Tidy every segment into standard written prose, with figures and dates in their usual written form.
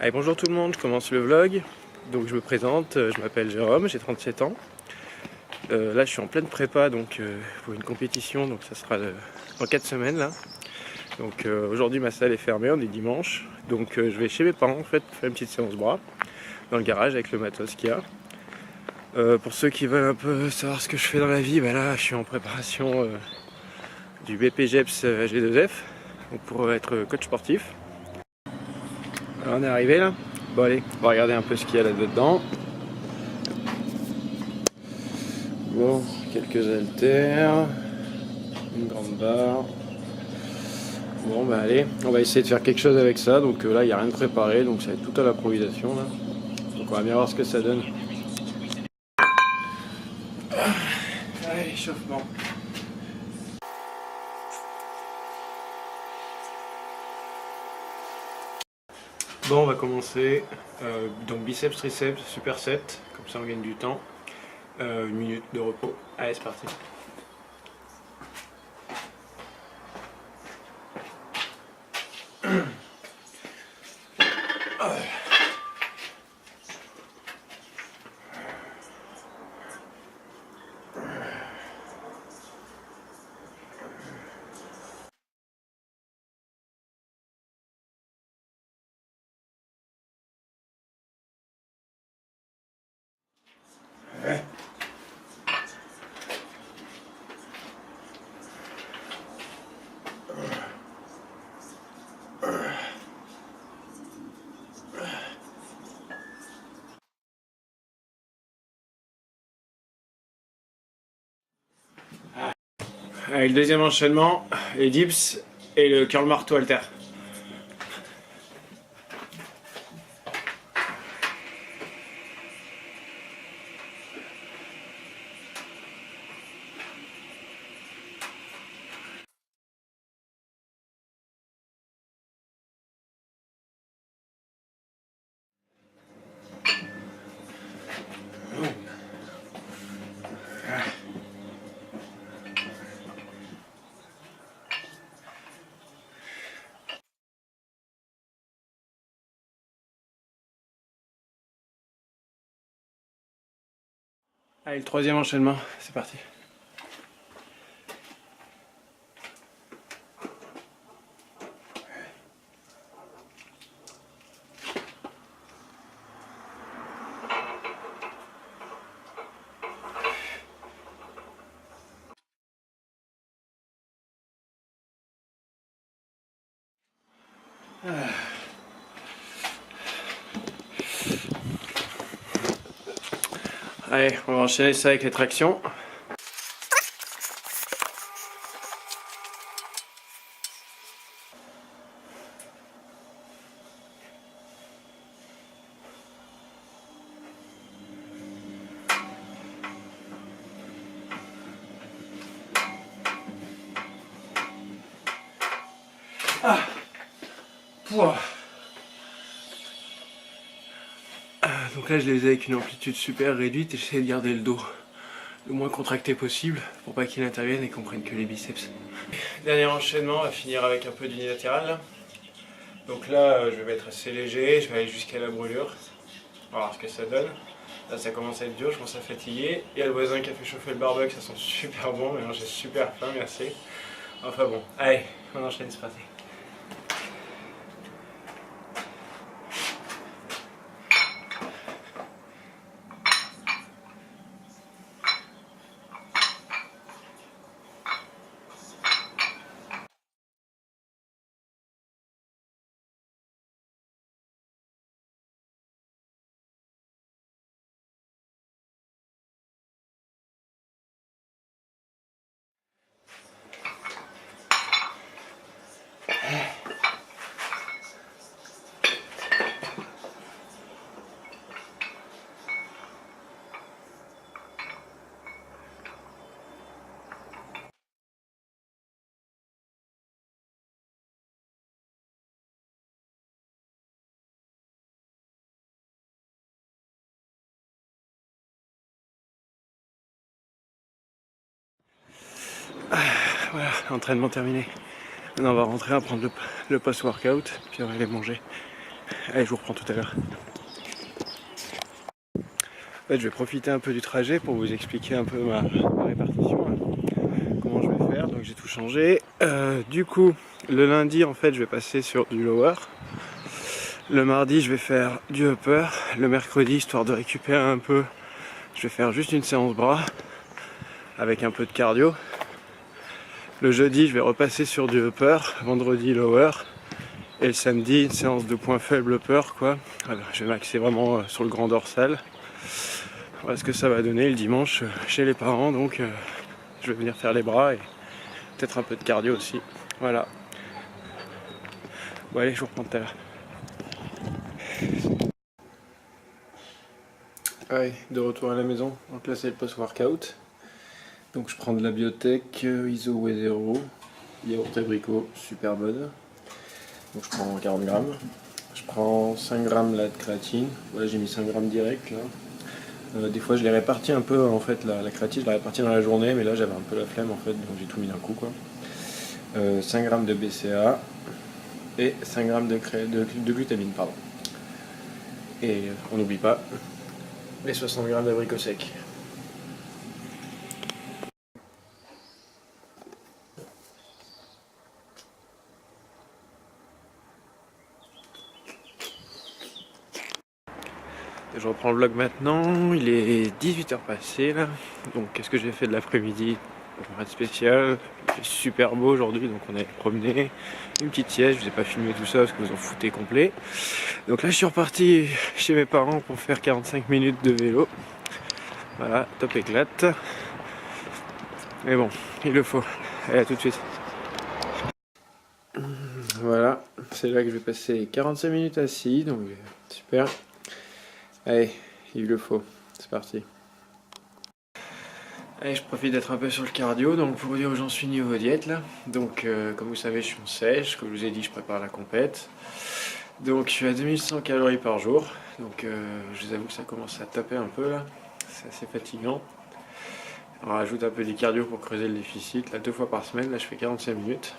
Allez, bonjour tout le monde, je commence le vlog. Donc je me présente, je m'appelle Jérôme, j'ai 37 ans. Là je suis en pleine prépa donc pour une compétition, donc ça sera dans 4 semaines là. Donc aujourd'hui ma salle est fermée, on est dimanche. Donc je vais chez mes parents en fait pour faire une petite séance bras dans le garage avec le matos qu'il y a. Pour ceux qui veulent un peu savoir ce que je fais dans la vie, bah là je suis en préparation du BPGEPS G2F donc pour être coach sportif. Alors on est arrivé là. Bon allez, on va regarder un peu ce qu'il y a là-dedans. Bon, quelques haltères, une grande barre. Bon bah allez, on va essayer de faire quelque chose avec ça. Donc là il n'y a rien de préparé, donc ça va être tout à l'improvisation là. Donc on va bien voir ce que ça donne. Allez, échauffement. Bon, on va commencer. Donc biceps, triceps, superset, comme ça on gagne du temps. 1 minute de repos. Allez, c'est parti. Allez, le deuxième enchaînement, les dips et le curl marteau halter. Allez, le troisième enchaînement, c'est parti. Allez, on va enchaîner ça avec les tractions. Donc là je les ai avec une amplitude super réduite et j'essaie de garder le dos le moins contracté possible pour pas qu'il intervienne et qu'on prenne que les biceps. Dernier enchaînement, on va finir avec un peu d'unilatéral. Donc là je vais être assez léger, je vais aller jusqu'à la brûlure. On va voir ce que ça donne. Là ça commence à être dur, je commence à fatiguer. Il y a le voisin qui a fait chauffer le barbecue, ça sent super bon, mais j'ai super faim, merci. Enfin bon, allez, on enchaîne, c'est parti. Voilà, entraînement terminé. Maintenant on va rentrer à prendre le post-workout, puis on va aller manger. Allez, je vous reprends tout à l'heure. En fait, je vais profiter un peu du trajet pour vous expliquer un peu ma répartition, là. Comment je vais faire. Donc j'ai tout changé. Du coup, le lundi, en fait, je vais passer sur du lower. Le mardi, je vais faire du upper. Le mercredi, histoire de récupérer un peu, je vais faire juste une séance bras avec un peu de cardio. Le jeudi, je vais repasser sur du upper. Vendredi, lower. Et le samedi, une séance de points faibles upper, quoi. Alors, je vais m'axer vraiment sur le grand dorsal. Voilà ce que ça va donner le dimanche chez les parents. Donc, je vais venir faire les bras et peut-être un peu de cardio aussi. Voilà. Bon, allez, je vous reprends tout à l'heure. Ouais, de retour à la maison. Donc là, c'est le post-workout. Donc, je prends de la biotech ISO W0, yaourt abricot, super bonne. Donc, je prends 40 grammes. Je prends 5 grammes là, de créatine. Voilà, j'ai mis 5 grammes direct là. Des fois je l'ai réparti un peu en fait, la créatine je l'ai réparti dans la journée, mais là j'avais un peu la flemme en fait, donc j'ai tout mis d'un coup quoi. 5 grammes de BCA et 5 grammes de glutamine, pardon. Et on n'oublie pas les 60 grammes d'abricot sec. Je reprends le vlog maintenant, il est 18h passé là, donc qu'est-ce que j'ai fait de l'après-midi? Rien de spécial, il fait super beau aujourd'hui, donc on est promené, une petite sieste, je vous ai pas filmé tout ça parce que vous en foutez complet. Donc là je suis reparti chez mes parents pour faire 45 minutes de vélo, voilà, top éclate. Mais bon, il le faut, allez à tout de suite. Voilà, c'est là que je vais passer 45 minutes assis, donc super. Allez, il le faut, c'est parti. Allez, je profite d'être un peu sur le cardio, donc pour vous dire où j'en suis niveau diète là. Donc comme vous savez, je suis en sèche, comme je vous ai dit, je prépare la compète. Donc je suis à 2100 calories par jour, donc je vous avoue que ça commence à taper un peu là, c'est assez fatigant. On rajoute un peu du cardio pour creuser le déficit, là 2 fois par semaine, là je fais 45 minutes.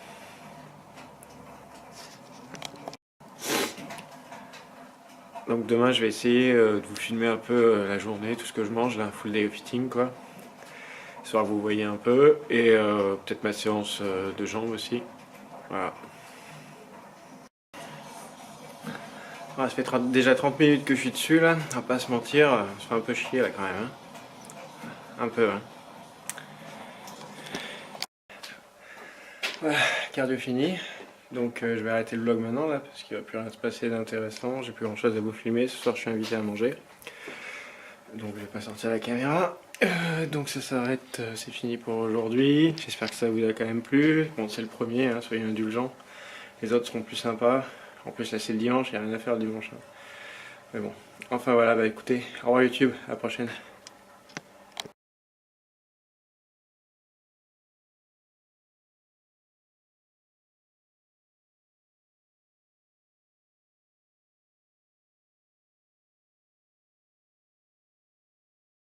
Donc demain je vais essayer de vous filmer un peu la journée, tout ce que je mange, là, un full day of eating quoi. Histoire que vous voyez un peu, et peut-être ma séance de jambes aussi. Voilà. Ah, ça fait déjà 30 minutes que je suis dessus là, on va pas se mentir, ça fait un peu chier là quand même. Hein. Un peu. Hein. Voilà, cardio fini. Donc je vais arrêter le vlog maintenant là, parce qu'il va plus rien se passer d'intéressant, j'ai plus grand chose à vous filmer. Ce soir je suis invité à manger. Donc je vais pas sortir la caméra. Donc ça s'arrête, c'est fini pour aujourd'hui. J'espère que ça vous a quand même plu. Bon, c'est le premier, hein, soyez indulgents. Les autres seront plus sympas. En plus là c'est le dimanche, il n'y a rien à faire le dimanche. Hein. Mais bon, enfin voilà, bah écoutez, au revoir YouTube, à la prochaine.